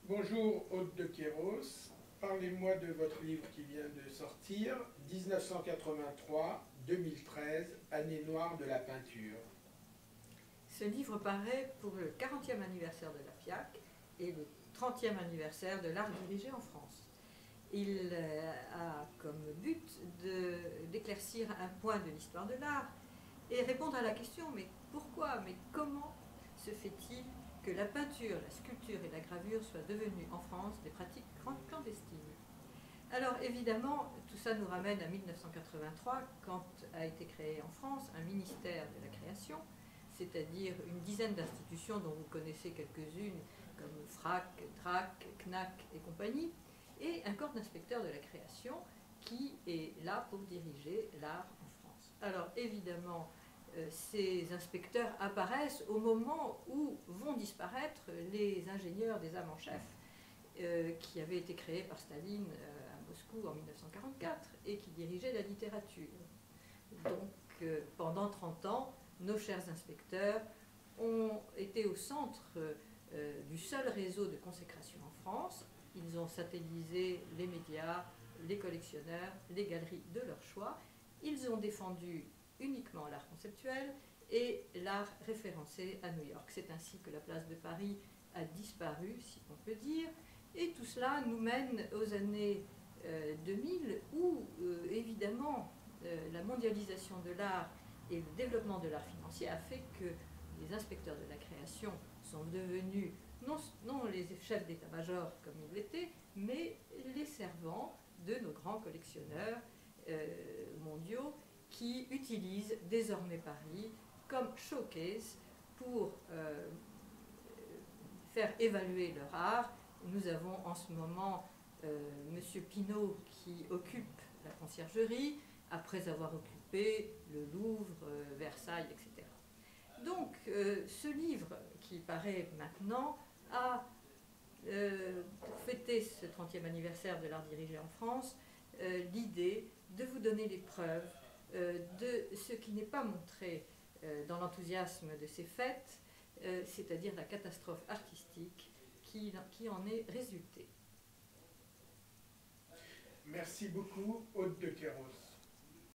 Bonjour, Aude de Kéros. Parlez-moi de votre livre qui vient de sortir, 1983-2013, année noire de la peinture. Ce livre paraît pour le 40e anniversaire de la FIAC et le 30e anniversaire de l'art dirigé en France. Il a comme but d'éclaircir un point de l'histoire de l'art et répondre à la question mais pourquoi, mais comment se fait-il que la peinture, la sculpture et la gravure soient devenues en France des pratiques clandestines? Alors évidemment, tout ça nous ramène à 1983 quand a été créé en France un ministère de la création, c'est-à-dire une dizaine d'institutions dont vous connaissez quelques-unes comme FRAC, DRAC, CNAC et compagnie, et un corps d'inspecteurs de la création qui est là pour diriger l'art en France. Alors évidemment, ces inspecteurs apparaissent au moment où vont disparaître les ingénieurs des âmes en chef qui avaient été créés par Staline à Moscou en 1944 et qui dirigeaient la littérature. Donc pendant 30 ans, nos chers inspecteurs ont été au centre du seul réseau de consécration en France. Ils ont satellisé les médias, les collectionneurs, les galeries de leur choix. Ils ont défendu uniquement l'art conceptuel et l'art référencé à New York. C'est ainsi que la place de Paris a disparu, si on peut dire. Et tout cela nous mène aux années 2000 où, évidemment, la mondialisation de l'art et le développement de l'art financier a fait que les inspecteurs de la création sont devenus non les chefs d'état-major comme ils l'étaient, mais les servants de nos grands collectionneurs mondiaux qui utilisent désormais Paris comme showcase pour faire évaluer leur art. Nous avons en ce moment M. Pinault qui occupe la conciergerie après avoir occupé le Louvre, Versailles, etc. Donc ce livre qui paraît maintenant a, pour fêter ce 30e anniversaire de l'art dirigé en France, l'idée de vous donner les preuves de ce qui n'est pas montré dans l'enthousiasme de ces fêtes, c'est-à-dire la catastrophe artistique qui en est résultée. Merci beaucoup, Aude de Kéros.